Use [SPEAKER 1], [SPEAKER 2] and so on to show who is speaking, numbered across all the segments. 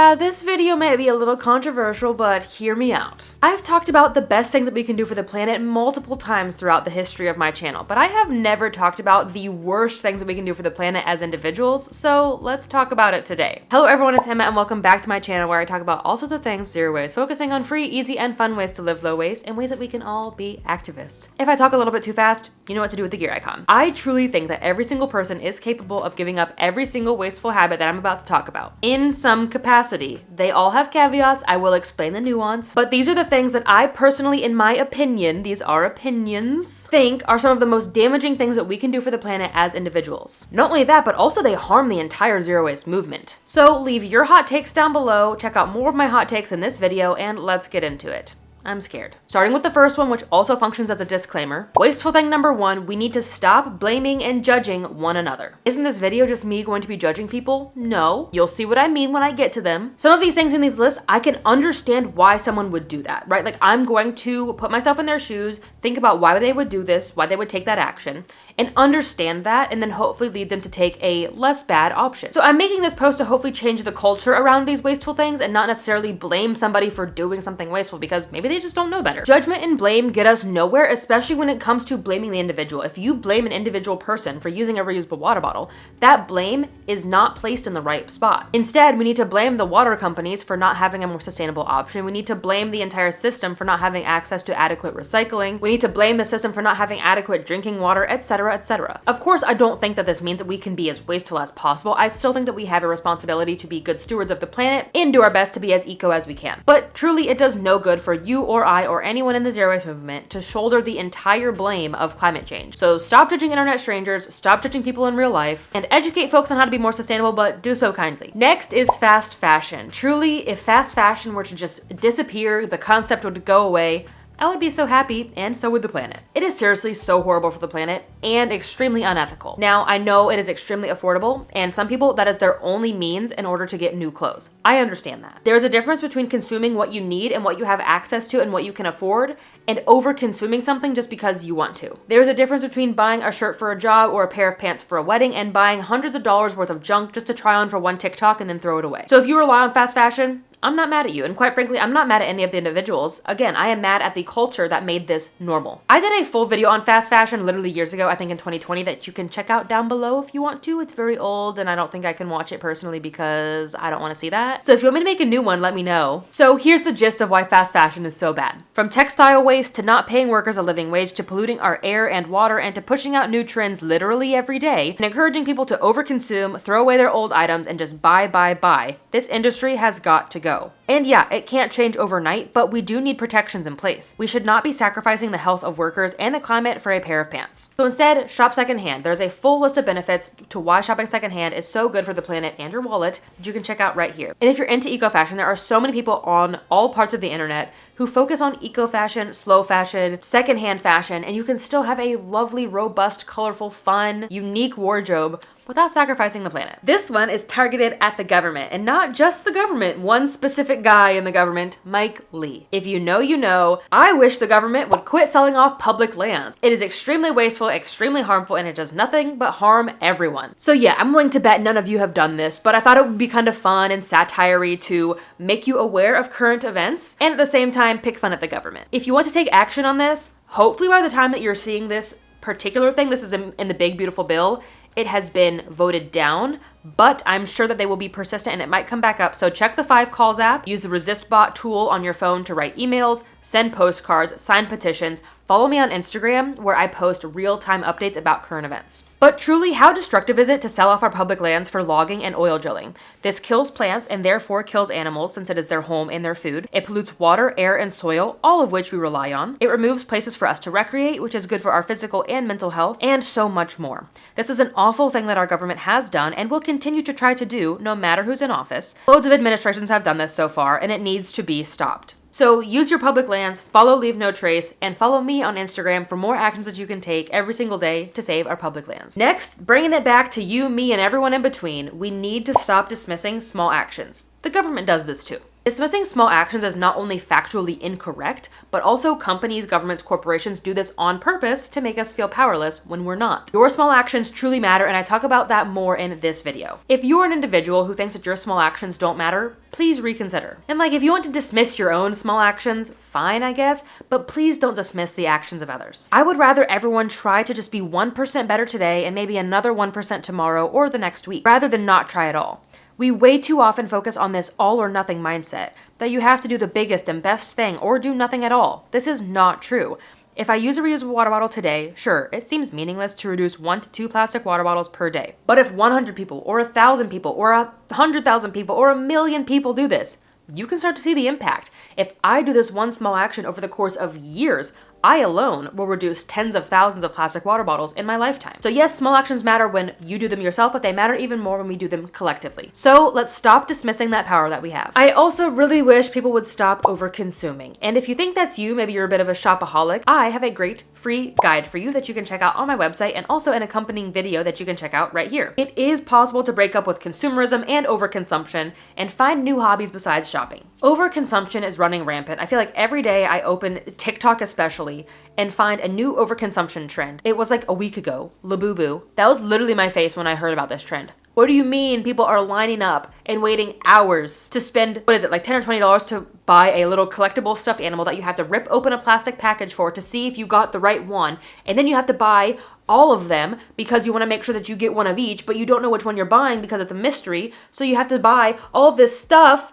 [SPEAKER 1] Yeah, this video may be a little controversial, but hear me out. I've talked about the best things that we can do for the planet multiple times throughout the history of my channel, but I have never talked about the worst things that we can do for the planet as individuals, so let's talk about it today. Hello everyone, it's Emma and welcome back to my channel where I talk about all sorts of things zero waste, focusing on free, easy, and fun ways to live low waste and ways that we can all be activists. If I talk a little bit too fast, you know what to do with the gear icon. I truly think that every single person is capable of giving up every single wasteful habit that I'm about to talk about. In some capacity. They all have caveats, I will explain the nuance, but these are the things that I personally, in my opinion, these are opinions, think are some of the most damaging things that we can do for the planet as individuals. Not only that, but also they harm the entire zero waste movement. So leave your hot takes down below, check out more of my hot takes in this video, and let's get into it. I'm scared. Starting with the first one, which also functions as a disclaimer. Wasteful thing number one, we need to stop blaming and judging one another. Isn't this video just me going to be judging people? No. You'll see what I mean when I get to them. Some of these things in these lists, I can understand why someone would do that, right? Like I'm going to put myself in their shoes, think about why they would do this, why they would take that action, and understand that, and then hopefully lead them to take a less bad option. So I'm making this post to hopefully change the culture around these wasteful things and not necessarily blame somebody for doing something wasteful because maybe they just don't know better. Judgment and blame get us nowhere, especially when it comes to blaming the individual. If you blame an individual person for using a reusable water bottle, that blame is not placed in the right spot. Instead, we need to blame the water companies for not having a more sustainable option. We need to blame the entire system for not having access to adequate recycling. We need to blame the system for not having adequate drinking water, etc., etc. Of course, I don't think that this means that we can be as wasteful as possible. I still think that we have a responsibility to be good stewards of the planet and do our best to be as eco as we can. But truly, it does no good for you or I or anyone in the zero waste movement to shoulder the entire blame of climate change. So stop judging internet strangers, stop judging people in real life, and educate folks on how to be more sustainable, but do so kindly. Next is fast fashion. Truly, if fast fashion were to just disappear, the concept would go away, I would be so happy, and so would the planet. It is seriously so horrible for the planet and extremely unethical. Now, I know it is extremely affordable, and some people, that is their only means in order to get new clothes. I understand that. There is a difference between consuming what you need and what you have access to and what you can afford, and over-consuming something just because you want to. There is a difference between buying a shirt for a job or a pair of pants for a wedding and buying hundreds of dollars worth of junk just to try on for one TikTok and then throw it away. So if you rely on fast fashion, I'm not mad at you, and quite frankly, I'm not mad at any of the individuals. Again, I am mad at the culture that made this normal. I did a full video on fast fashion literally years ago, I think in 2020, that you can check out down below if you want to. It's very old, and I don't think I can watch it personally because I don't want to see that. So if you want me to make a new one, let me know. So here's the gist of why fast fashion is so bad. From textile waste to not paying workers a living wage to polluting our air and water and to pushing out new trends literally every day and encouraging people to overconsume, throw away their old items, and just buy, this industry has got to go. And yeah, it can't change overnight, but we do need protections in place. We should not be sacrificing the health of workers and the climate for a pair of pants. So instead, shop secondhand. There's a full list of benefits to why shopping secondhand is so good for the planet and your wallet that you can check out right here. And if you're into eco fashion, there are so many people on all parts of the internet who focus on eco fashion, slow fashion, secondhand fashion, and you can still have a lovely, robust, colorful, fun, unique wardrobe without sacrificing the planet. This one is targeted at the government, and not just the government, one specific guy in the government, Mike Lee. If you know, you know. I wish the government would quit selling off public lands. It is extremely wasteful, extremely harmful, and it does nothing but harm everyone. So yeah, I'm willing to bet none of you have done this, but I thought it would be kind of fun and satire-y to make you aware of current events, and at the same time, pick fun at the government. If you want to take action on this, hopefully by the time that you're seeing this particular thing, this is in the big beautiful bill, it has been voted down, but I'm sure that they will be persistent and it might come back up. So check the 5 calls app, use the resist bot tool on your phone to write emails, send postcards, sign petitions, follow me on Instagram where I post real-time updates about current events. But truly, how destructive is it to sell off our public lands for logging and oil drilling? This kills plants and therefore kills animals since it is their home and their food. It pollutes water, air, and soil, all of which we rely on. It removes places for us to recreate, which is good for our physical and mental health, and so much more. This is an awful thing that our government has done and will continue to try to do no matter who's in office. Loads of administrations have done this so far, and it needs to be stopped. So use your public lands, follow Leave No Trace, and follow me on Instagram for more actions that you can take every single day to save our public lands. Next, bringing it back to you, me, and everyone in between, we need to stop dismissing small actions. The government does this too. Dismissing small actions is not only factually incorrect, but also companies, governments, corporations do this on purpose to make us feel powerless when we're not. Your small actions truly matter, and I talk about that more in this video. If you're an individual who thinks that your small actions don't matter, please reconsider. And if you want to dismiss your own small actions, fine, I guess, but please don't dismiss the actions of others. I would rather everyone try to just be 1% better today and maybe another 1% tomorrow or the next week, rather than not try at all. We way too often focus on this all or nothing mindset, that you have to do the biggest and best thing or do nothing at all. This is not true. If I use a reusable water bottle today, sure, it seems meaningless to reduce 1 to 2 plastic water bottles per day. But if 100 people or 1,000 people or 100,000 people or 1,000,000 people do this, you can start to see the impact. If I do this one small action over the course of years, I alone will reduce tens of thousands of plastic water bottles in my lifetime. So yes, small actions matter when you do them yourself, but they matter even more when we do them collectively. So let's stop dismissing that power that we have. I also really wish people would stop over-consuming. And if you think that's you, maybe you're a bit of a shopaholic, I have a great free guide for you that you can check out on my website and also an accompanying video that you can check out right here. It is possible to break up with consumerism and overconsumption and find new hobbies besides shopping. Overconsumption is running rampant. I feel like every day I open TikTok especially and find a new overconsumption trend. It was like a week ago, Labubu. That was literally my face when I heard about this trend. What do you mean people are lining up and waiting hours to spend, $10 or $20 to buy a little collectible stuffed animal that you have to rip open a plastic package for to see if you got the right one, and then you have to buy all of them because you want to make sure that you get one of each, but you don't know which one you're buying because it's a mystery, so you have to buy all this stuff.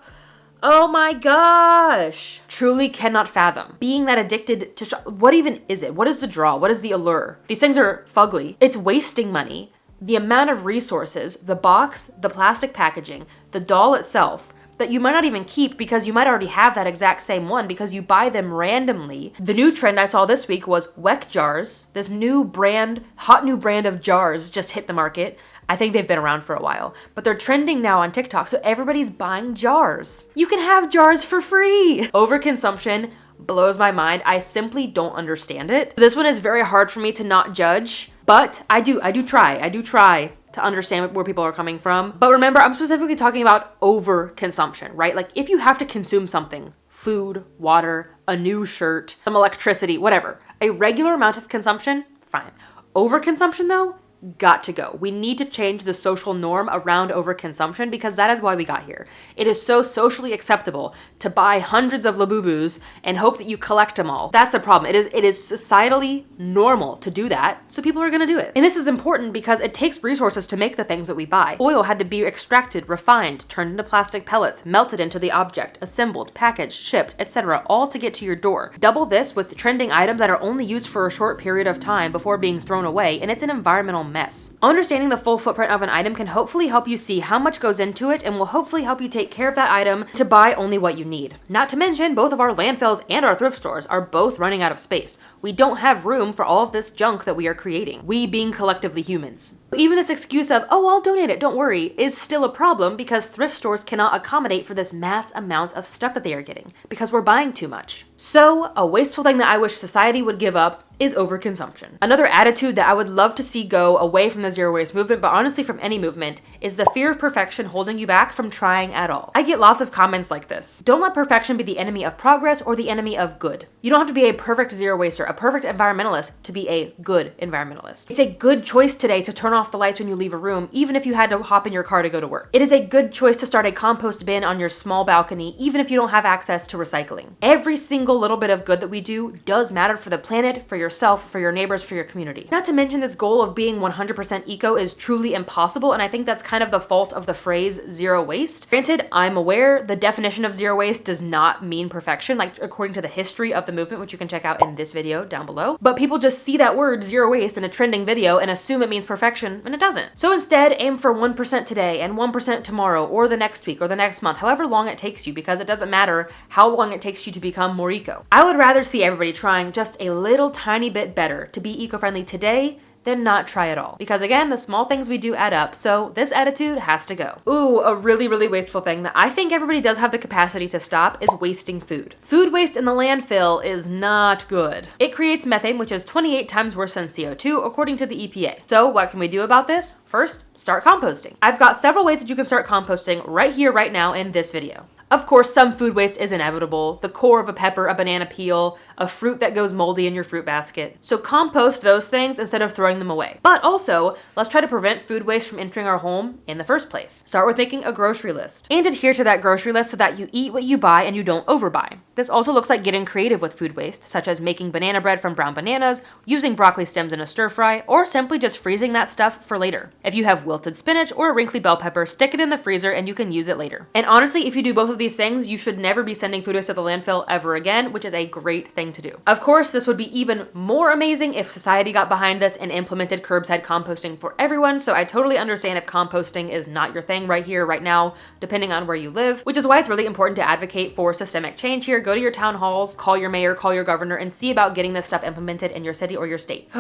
[SPEAKER 1] Oh my gosh. Truly cannot fathom. Being that addicted to what even is it? What is the draw? What is the allure? These things are fugly. It's wasting money. The amount of resources, the box, the plastic packaging, the doll itself, that you might not even keep because you might already have that exact same one because you buy them randomly. The new trend I saw this week was WEC jars. This new brand, hot new brand of jars just hit the market. I think they've been around for a while, but they're trending now on TikTok, so everybody's buying jars. You can have jars for free. Overconsumption blows my mind. I simply don't understand it. This one is very hard for me to not judge, but I do try to understand where people are coming from. But remember, I'm specifically talking about overconsumption, right? Like if you have to consume something, food, water, a new shirt, some electricity, whatever, a regular amount of consumption, fine. Overconsumption though, got to go. We need to change the social norm around overconsumption because that is why we got here. It is so socially acceptable to buy hundreds of Labubus and hope that you collect them all. That's the problem. It is societally normal to do that, so people are going to do it. And this is important because it takes resources to make the things that we buy. Oil had to be extracted, refined, turned into plastic pellets, melted into the object, assembled, packaged, shipped, etc., all to get to your door. Double this with trending items that are only used for a short period of time before being thrown away, and it's an environmental mess. Understanding the full footprint of an item can hopefully help you see how much goes into it and will hopefully help you take care of that item to buy only what you need. Not to mention, both of our landfills and our thrift stores are both running out of space. We don't have room for all of this junk that we are creating, we being collectively humans. Even this excuse of, oh, I'll donate it, don't worry, is still a problem because thrift stores cannot accommodate for this mass amounts of stuff that they are getting because we're buying too much. So, a wasteful thing that I wish society would give up is overconsumption. Another attitude that I would love to see go away from the zero waste movement, but honestly from any movement, is the fear of perfection holding you back from trying at all. I get lots of comments like this. Don't let perfection be the enemy of progress or the enemy of good. You don't have to be a perfect zero waster, a perfect environmentalist to be a good environmentalist. It's a good choice today to turn off the lights when you leave a room, even if you had to hop in your car to go to work. It is a good choice to start a compost bin on your small balcony, even if you don't have access to recycling. Every single little bit of good that we do does matter for the planet, for yourself, for your neighbors, for your community. Not to mention this goal of being 100% eco is truly impossible, and I think that's kind of the fault of the phrase zero waste. Granted, I'm aware the definition of zero waste does not mean perfection, like according to the history of the movement, which you can check out in this video down below. But people just see that word zero waste in a trending video and assume it means perfection, and it doesn't. So instead, aim for 1% today and 1% tomorrow or the next week or the next month, however long it takes you, because it doesn't matter how long it takes you to become more eco. I would rather see everybody trying just a little tiny bit better to be eco-friendly today than not try at all. Because again, the small things we do add up, so this attitude has to go. Ooh, a really, really wasteful thing that I think everybody does have the capacity to stop is wasting food. Food waste in the landfill is not good. It creates methane, which is 28 times worse than CO2, according to the EPA. So what can we do about this? First, start composting. I've got several ways that you can start composting right here, right now in this video. Of course, some food waste is inevitable. The core of a pepper, a banana peel, a fruit that goes moldy in your fruit basket. So compost those things instead of throwing them away. But also, let's try to prevent food waste from entering our home in the first place. Start with making a grocery list and adhere to that grocery list so that you eat what you buy and you don't overbuy. This also looks like getting creative with food waste, such as making banana bread from brown bananas, using broccoli stems in a stir fry, or simply just freezing that stuff for later. If you have wilted spinach or a wrinkly bell pepper, stick it in the freezer and you can use it later. And honestly, if you do both of these things, you should never be sending food waste to the landfill ever again, which is a great thing to do. Of course, this would be even more amazing if society got behind this and implemented curbside composting for everyone, so I totally understand if composting is not your thing right here, right now, depending on where you live, which is why it's really important to advocate for systemic change here. Go to your town halls, call your mayor, call your governor, and see about getting this stuff implemented in your city or your state.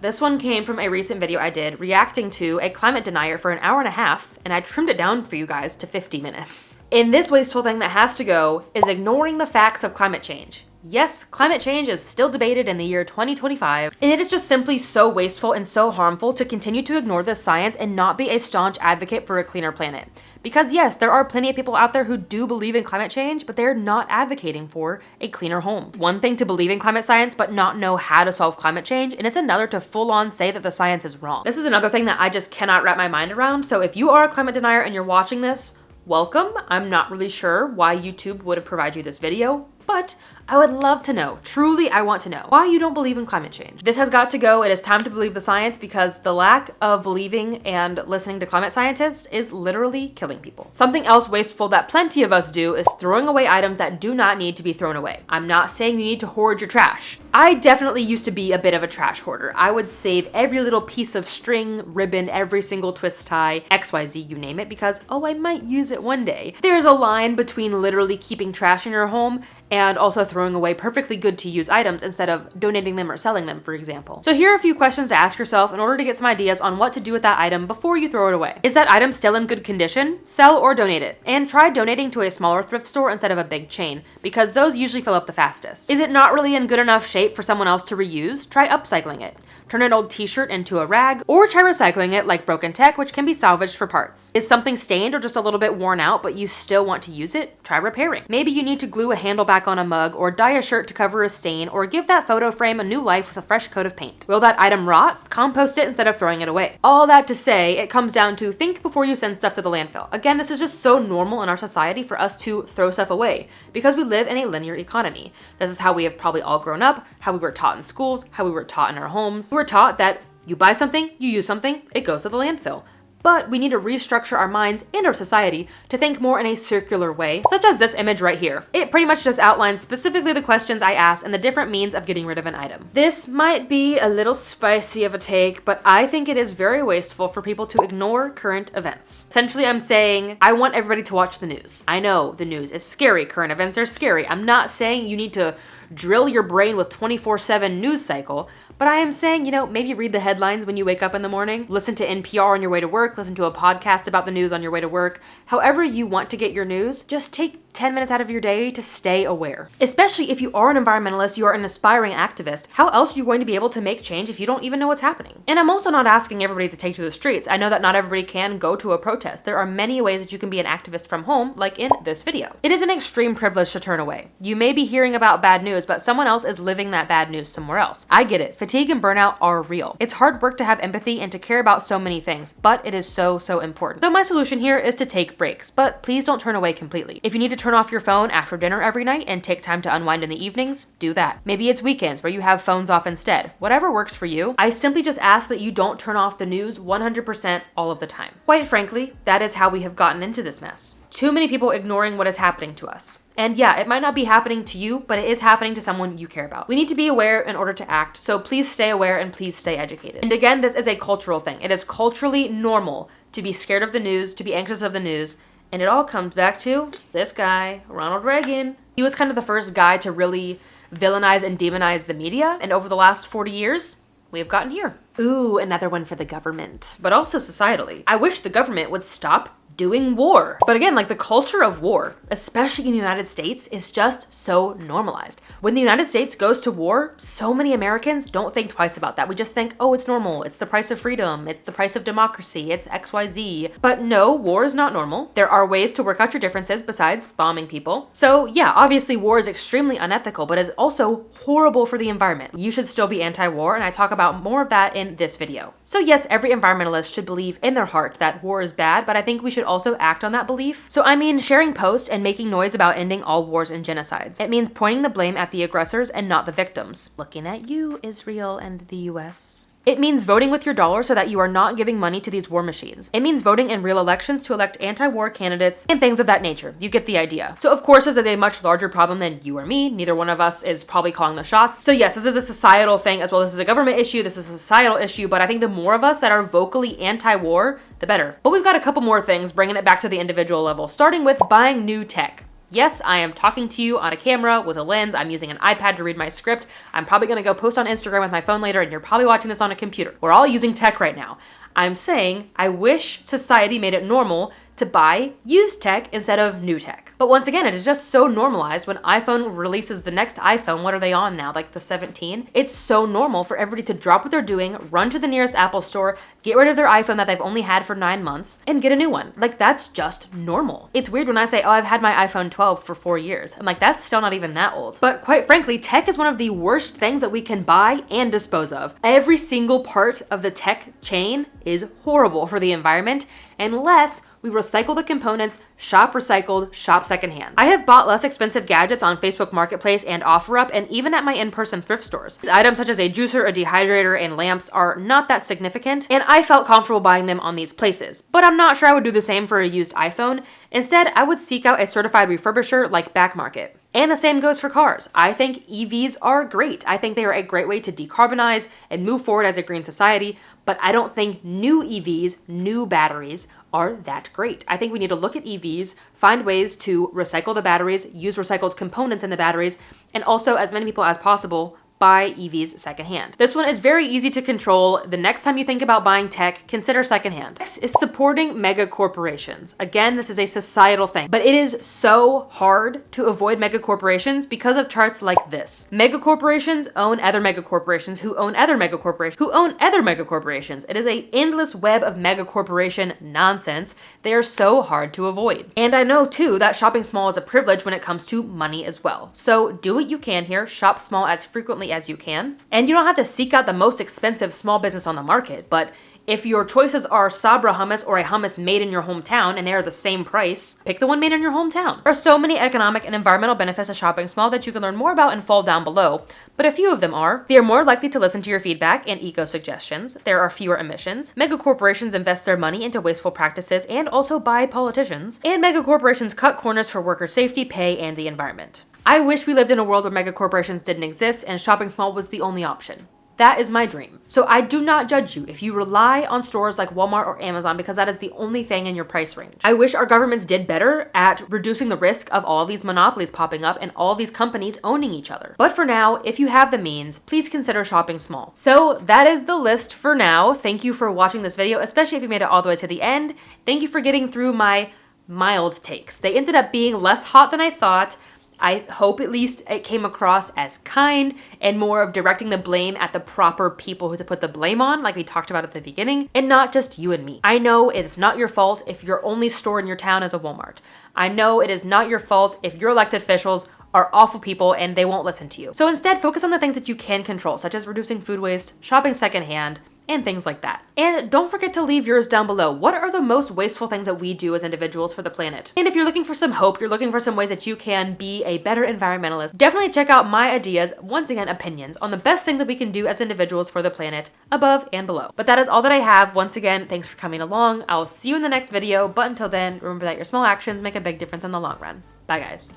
[SPEAKER 1] This one came from a recent video I did reacting to a climate denier for an hour and a half, and I trimmed it down for you guys to 50 minutes. And this wasteful thing that has to go is ignoring the facts of climate change. Yes, climate change is still debated in the year 2025, and it is just simply so wasteful and so harmful to continue to ignore the science and not be a staunch advocate for a cleaner planet. Because yes, there are plenty of people out there who do believe in climate change, but they're not advocating for a cleaner home. One thing to believe in climate science, but not know how to solve climate change, and it's another to full on say that the science is wrong. This is another thing that I just cannot wrap my mind around, so if you are a climate denier and you're watching this, welcome. I'm not really sure why YouTube would have provided you this video, but I would love to know, truly I want to know, why you don't believe in climate change. This has got to go. It is time to believe the science because the lack of believing and listening to climate scientists is literally killing people. Something else wasteful that plenty of us do is throwing away items that do not need to be thrown away. I'm not saying you need to hoard your trash. I definitely used to be a bit of a trash hoarder. I would save every little piece of string, ribbon, every single twist tie, XYZ, you name it, because, oh, I might use it one day. There's a line between literally keeping trash in your home and also throwing away perfectly good to use items instead of donating them or selling them, for example. So here are a few questions to ask yourself in order to get some ideas on what to do with that item before you throw it away. Is that item still in good condition? Sell or donate it. And try donating to a smaller thrift store instead of a big chain, because those usually fill up the fastest. Is it not really in good enough shape for someone else to reuse? Try upcycling it. Turn an old t-shirt into a rag, or try recycling it like broken tech, which can be salvaged for parts. Is something stained or just a little bit worn out, but you still want to use it? Try repairing. Maybe you need to glue a handle back on a mug, or dye a shirt to cover a stain, or give that photo frame a new life with a fresh coat of paint. Will that item rot? Compost it instead of throwing it away. All that to say, it comes down to think before you send stuff to the landfill. Again, this is just so normal in our society for us to throw stuff away, because we live in a linear economy. This is how we have probably all grown up, how we were taught in schools, how we were taught in our homes. We were taught that you buy something, you use something, it goes to the landfill. But we need to restructure our minds and our society to think more in a circular way, such as this image right here. It pretty much just outlines specifically the questions I asked and the different means of getting rid of an item. This might be a little spicy of a take, but I think it is very wasteful for people to ignore current events. Essentially, I'm saying I want everybody to watch the news. I know the news is scary, current events are scary. I'm not saying you need to drill your brain with 24/7 news cycle, but I am saying, maybe read the headlines when you wake up in the morning, listen to NPR on your way to work, listen to a podcast about the news on your way to work. However you want to get your news, just take 10 minutes out of your day to stay aware. Especially if you are an environmentalist, you are an aspiring activist, how else are you going to be able to make change if you don't even know what's happening? And I'm also not asking everybody to take to the streets. I know that not everybody can go to a protest. There are many ways that you can be an activist from home, like in this video. It is an extreme privilege to turn away. You may be hearing about bad news, but someone else is living that bad news somewhere else. I get it. Fatigue and burnout are real. It's hard work to have empathy and to care about so many things, but it is so important. So my solution here is to take breaks, but please don't turn away completely. If you need to turn off your phone after dinner every night and take time to unwind in the evenings, do that. Maybe it's weekends where you have phones off instead. Whatever works for you. I simply just ask that you don't turn off the news 100% all of the time. Quite frankly, that is how we have gotten into this mess. Too many people ignoring what is happening to us. And yeah, it might not be happening to you, but it is happening to someone you care about. We need to be aware in order to act, so please stay aware and please stay educated. And again, this is a cultural thing. It is culturally normal to be scared of the news, to be anxious of the news, and it all comes back to this guy, Ronald Reagan. He was kind of the first guy to really villainize and demonize the media, and over the last 40 years, we have gotten here. Ooh, another one for the government. But also societally. I wish the government would stop doing war. But again, like the culture of war, especially in the United States, is just so normalized. When the United States goes to war, so many Americans don't think twice about that. We just think, oh, it's normal. It's the price of freedom. It's the price of democracy. It's XYZ. But no, war is not normal. There are ways to work out your differences besides bombing people. So yeah, obviously war is extremely unethical, but it's also horrible for the environment. You should still be anti-war, and I talk about more of that in this video. So yes, every environmentalist should believe in their heart that war is bad, but I think we should also act on that belief. So I mean sharing posts and making noise about ending all wars and genocides. It means pointing the blame at the aggressors and not the victims. Looking at you, Israel and the US. It means voting with your dollar so that you are not giving money to these war machines. It means voting in real elections to elect anti-war candidates and things of that nature. You get the idea. So of course, this is a much larger problem than you or me. Neither one of us is probably calling the shots. So yes, this is a societal thing as well. This is a government issue. This is a societal issue. But I think the more of us that are vocally anti-war, the better. But we've got a couple more things, bringing it back to the individual level, starting with buying new tech. Yes, I am talking to you on a camera with a lens. I'm using an iPad to read my script. I'm probably gonna go post on Instagram with my phone later, and you're probably watching this on a computer. We're all using tech right now. I'm saying I wish society made it normal to buy used tech instead of new tech. But once again, it is just so normalized. When iPhone releases the next iPhone, what are they on now? Like the 17? It's so normal for everybody to drop what they're doing, run to the nearest Apple store, get rid of their iPhone that they've only had for 9 months, and get a new one. Like that's just normal. It's weird when I say, oh, I've had my iPhone 12 for 4 years. I'm like, that's still not even that old. But quite frankly, tech is one of the worst things that we can buy and dispose of. Every single part of the tech chain is horrible for the environment unless we recycle the components, shop recycled, shop secondhand. I have bought less expensive gadgets on Facebook Marketplace and OfferUp, and even at my in-person thrift stores. Items such as a juicer, a dehydrator, and lamps are not that significant, and I felt comfortable buying them on these places. But I'm not sure I would do the same for a used iPhone. Instead, I would seek out a certified refurbisher like Back Market. And the same goes for cars. I think EVs are great. I think they are a great way to decarbonize and move forward as a green society, but I don't think new EVs, new batteries, are that great. I think we need to look at EVs, find ways to recycle the batteries, use recycled components in the batteries, and also, as many people as possible, buy EVs secondhand. This one is very easy to control. The next time you think about buying tech, consider secondhand. Next is supporting mega corporations. Again, this is a societal thing, but it is so hard to avoid mega corporations because of charts like this. Mega corporations own other mega corporations who own other mega corporations who own other mega corporations. It is an endless web of mega corporation nonsense. They are so hard to avoid. And I know too that shopping small is a privilege when it comes to money as well. So do what you can here. Shop small as frequently as you can. And you don't have to seek out the most expensive small business on the market, but if your choices are Sabra hummus or a hummus made in your hometown and they are the same price, pick the one made in your hometown. There are so many economic and environmental benefits of shopping small that you can learn more about and fall down below, but a few of them are: they are more likely to listen to your feedback and eco suggestions, there are fewer emissions, mega corporations invest their money into wasteful practices and also buy politicians, and mega corporations cut corners for worker safety, pay, and the environment. I wish we lived in a world where mega corporations didn't exist and shopping small was the only option. That is my dream. So I do not judge you if you rely on stores like Walmart or Amazon because that is the only thing in your price range. I wish our governments did better at reducing the risk of all these monopolies popping up and all these companies owning each other. But for now, if you have the means, please consider shopping small. So that is the list for now. Thank you for watching this video, especially if you made it all the way to the end. Thank you for getting through my mild takes. They ended up being less hot than I thought. I hope at least it came across as kind and more of directing the blame at the proper people who to put the blame on, like we talked about at the beginning, and not just you and me. I know it is not your fault if your only store in your town is a Walmart. I know it is not your fault if your elected officials are awful people and they won't listen to you. So instead, focus on the things that you can control, such as reducing food waste, shopping secondhand, and things like that. And don't forget to leave yours down below. What are the most wasteful things that we do as individuals for the planet? And if you're looking for some hope, you're looking for some ways that you can be a better environmentalist, definitely check out my ideas, once again, opinions on the best things that we can do as individuals for the planet, above and below. But that is all that I have. Once again, thanks for coming along. I'll see you in the next video, but until then, remember that your small actions make a big difference in the long run. Bye, guys.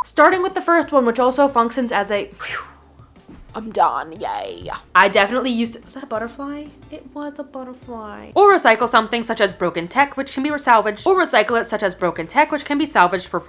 [SPEAKER 1] Starting with the first one, which also functions as a... I'm done, yay. I definitely used to, was that a butterfly? It was a butterfly. Or recycle something such as broken tech, which can be salvaged, or recycle it such as broken tech, which can be salvaged for